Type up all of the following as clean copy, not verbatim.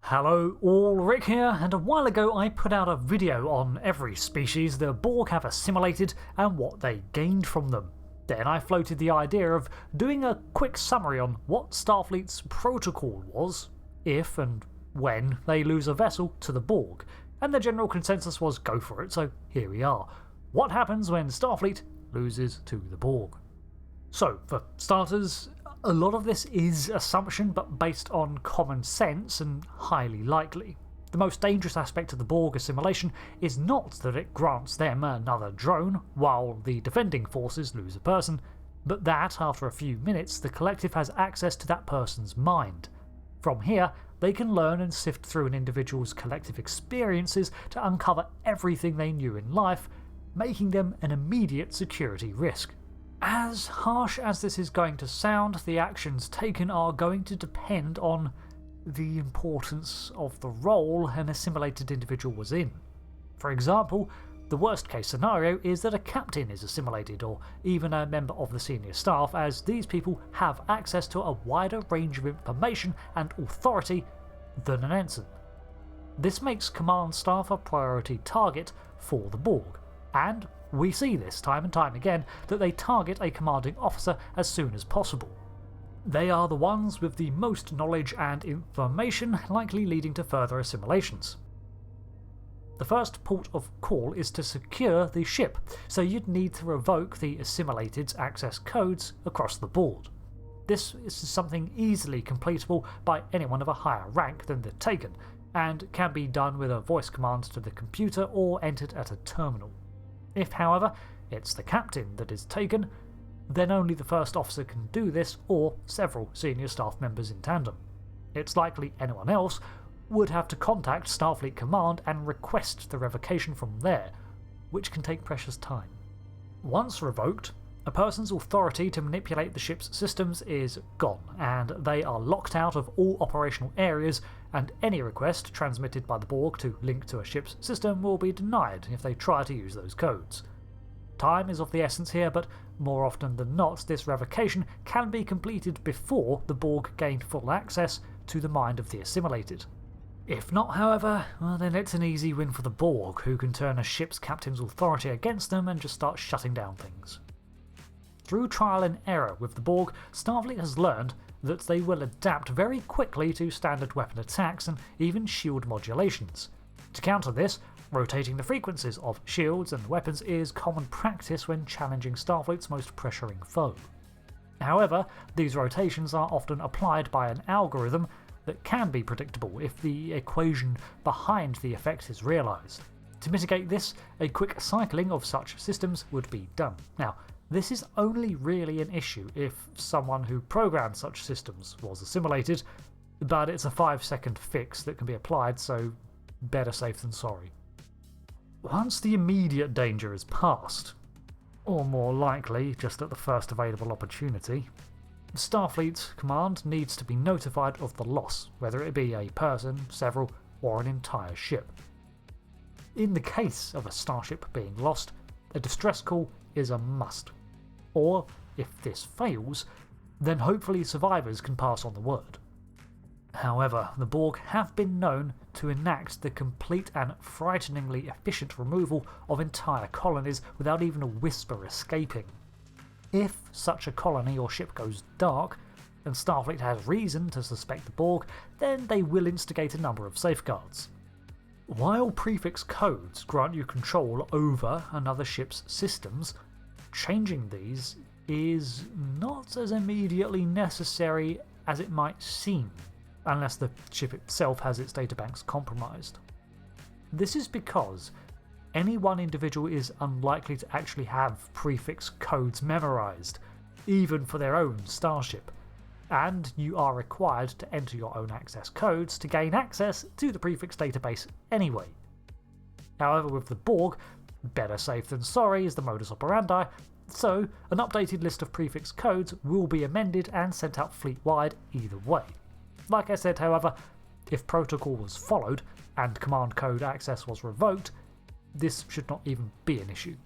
Hello all, Rick here, and a while ago I put out a video on every species the Borg have assimilated and what they gained from them. Then I floated the idea of doing a quick summary on what Starfleet's protocol was, if and when they lose a vessel to the Borg, and the general consensus was go for it, so here we are. What happens when Starfleet loses to the Borg? So, for starters, a lot of this is assumption but based on common sense and highly likely. The most dangerous aspect of the Borg assimilation is not that it grants them another drone while the defending forces lose a person, but that after a few minutes the collective has access to that person's mind. From here, they can learn and sift through an individual's collective experiences to uncover everything they knew in life, making them an immediate security risk. As harsh as this is going to sound, the actions taken are going to depend on the importance of the role an assimilated individual was in. For example, the worst case scenario is that a captain is assimilated, or even a member of the senior staff, as these people have access to a wider range of information and authority than an ensign. This makes command staff a priority target for the Borg, and we see this time and time again that they target a commanding officer as soon as possible. They are the ones with the most knowledge and information, likely leading to further assimilations. The first port of call is to secure the ship, so you'd need to revoke the assimilated's access codes across the board. This is something easily completable by anyone of a higher rank than the Taken, and can be done with a voice command to the computer or entered at a terminal. If, however, it's the captain that is taken, then only the first officer can do this, or several senior staff members in tandem. It's likely anyone else would have to contact Starfleet Command and request the revocation from there, which can take precious time. Once revoked, a person's authority to manipulate the ship's systems is gone, and they are locked out of all operational areas, and any request transmitted by the Borg to link to a ship's system will be denied if they try to use those codes. Time is of the essence here, but more often than not this revocation can be completed before the Borg gain full access to the mind of the assimilated. If not, however, well, then it's an easy win for the Borg, who can turn a ship's captain's authority against them and just start shutting down things. Through trial and error with the Borg, Starfleet has learned that they will adapt very quickly to standard weapon attacks and even shield modulations. To counter this, rotating the frequencies of shields and weapons is common practice when challenging Starfleet's most pressuring foe. However, these rotations are often applied by an algorithm that can be predictable if the equation behind the effect is realised. To mitigate this, a quick cycling of such systems would be done. Now, this is only really an issue if someone who programmed such systems was assimilated, but it's a 5-second fix that can be applied, so better safe than sorry. Once the immediate danger is past, or more likely just at the first available opportunity, Starfleet Command needs to be notified of the loss, whether it be a person, several, or an entire ship. In the case of a starship being lost, a distress call is a must. Or, if this fails, then hopefully survivors can pass on the word. However, the Borg have been known to enact the complete and frighteningly efficient removal of entire colonies without even a whisper escaping. If such a colony or ship goes dark, and Starfleet has reason to suspect the Borg, then they will instigate a number of safeguards. While prefix codes grant you control over another ship's systems, changing these is not as immediately necessary as it might seem, unless the ship itself has its databanks compromised. This is because any one individual is unlikely to actually have prefix codes memorized, even for their own starship, and you are required to enter your own access codes to gain access to the prefix database anyway. However, with the Borg, better safe than sorry is the modus operandi, so an updated list of prefix codes will be amended and sent out fleet-wide either way. Like I said, however, if protocol was followed and command code access was revoked, this should not even be an issue.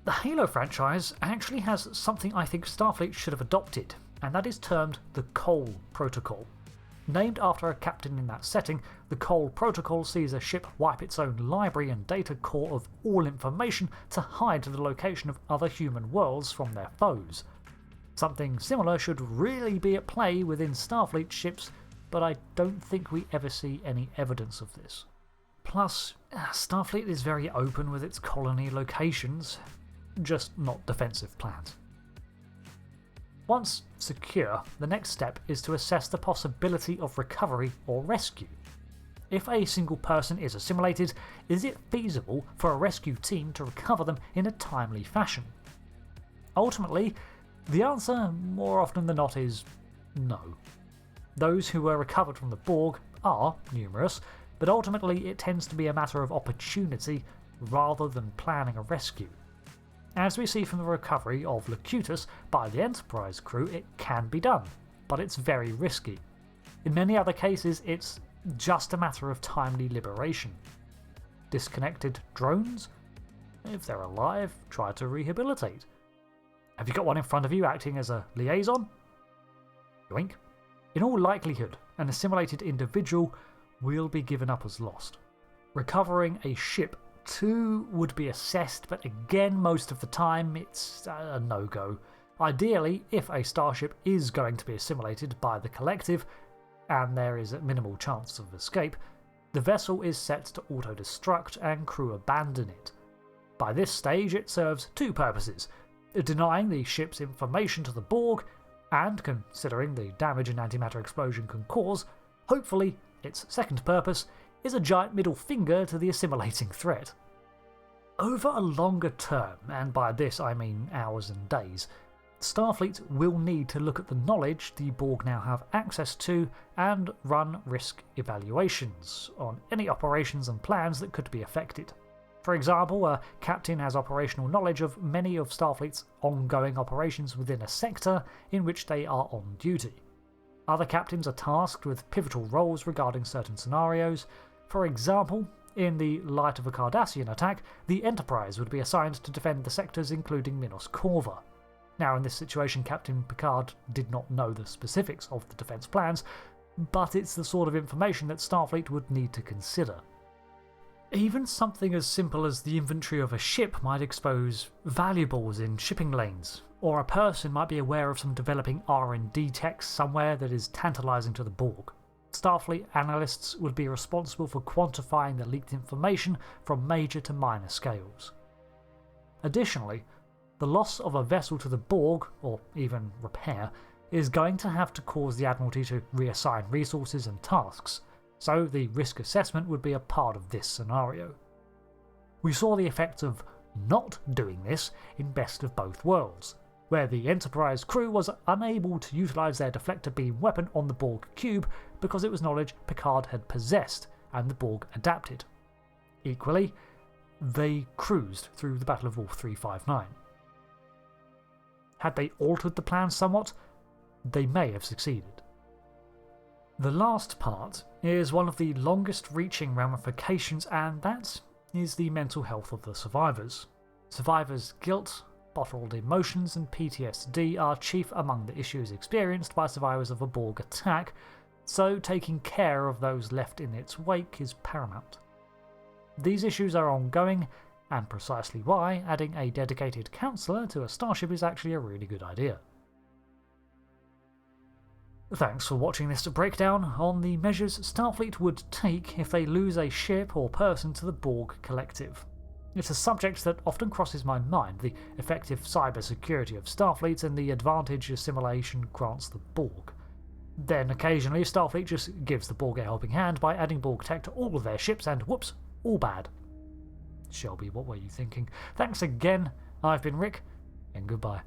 The Halo franchise actually has something I think Starfleet should have adopted, and that is termed the Cole Protocol. Named after a captain in that setting, the Cole Protocol sees a ship wipe its own library and data core of all information to hide the location of other human worlds from their foes. Something similar should really be at play within Starfleet ships, but I don't think we ever see any evidence of this. Plus, Starfleet is very open with its colony locations, just not defensive plans. Once secure, the next step is to assess the possibility of recovery or rescue. If a single person is assimilated, is it feasible for a rescue team to recover them in a timely fashion? Ultimately, the answer, more often than not, is no. Those who were recovered from the Borg are numerous, but ultimately it tends to be a matter of opportunity rather than planning a rescue. As we see from the recovery of Locutus by the Enterprise crew, it can be done, but it's very risky. In many other cases, it's just a matter of timely liberation. Disconnected drones? If they're alive, try to rehabilitate. Have you got one in front of you acting as a liaison? Yoink. In all likelihood, an assimilated individual will be given up as lost. Recovering a ship too would be assessed, but again, most of the time it's a no-go. Ideally, if a starship is going to be assimilated by the collective, and there is a minimal chance of escape, the vessel is set to auto-destruct and crew abandon it. By this stage, it serves two purposes: denying the ship's information to the Borg, and, considering the damage an antimatter explosion can cause, hopefully its second purpose is a giant middle finger to the assimilating threat. Over a longer term, and by this I mean hours and days, Starfleet will need to look at the knowledge the Borg now have access to and run risk evaluations on any operations and plans that could be affected. For example, a captain has operational knowledge of many of Starfleet's ongoing operations within a sector in which they are on duty. Other captains are tasked with pivotal roles regarding certain scenarios. For example, in the light of a Cardassian attack, the Enterprise would be assigned to defend the sectors including Minos Corva. Now, in this situation, Captain Picard did not know the specifics of the defence plans, but it's the sort of information that Starfleet would need to consider. Even something as simple as the inventory of a ship might expose valuables in shipping lanes, or a person might be aware of some developing R&D tech somewhere that is tantalising to the Borg. Starfleet analysts would be responsible for quantifying the leaked information from major to minor scales. Additionally, the loss of a vessel to the Borg, or even repair, is going to have to cause the Admiralty to reassign resources and tasks, so the risk assessment would be a part of this scenario. We saw the effects of not doing this in Best of Both Worlds, where the Enterprise crew was unable to utilise their deflector beam weapon on the Borg cube because it was knowledge Picard had possessed, and the Borg adapted. Equally, they cruised through the Battle of Wolf 359. Had they altered the plan somewhat, they may have succeeded. The last part is one of the longest-reaching ramifications, and that is the mental health of the survivors. Survivors' guilt, bottled emotions and PTSD are chief among the issues experienced by survivors of a Borg attack, so taking care of those left in its wake is paramount. These issues are ongoing, and precisely why adding a dedicated counsellor to a starship is actually a really good idea. Thanks for watching this breakdown on the measures Starfleet would take if they lose a ship or person to the Borg collective. It's a subject that often crosses my mind, the effective cybersecurity of Starfleet and the advantage assimilation grants the Borg. Then occasionally Starfleet just gives the Borg a helping hand by adding Borg tech to all of their ships and whoops, all bad. Shelby, what were you thinking? Thanks again, I've been Rick, and goodbye.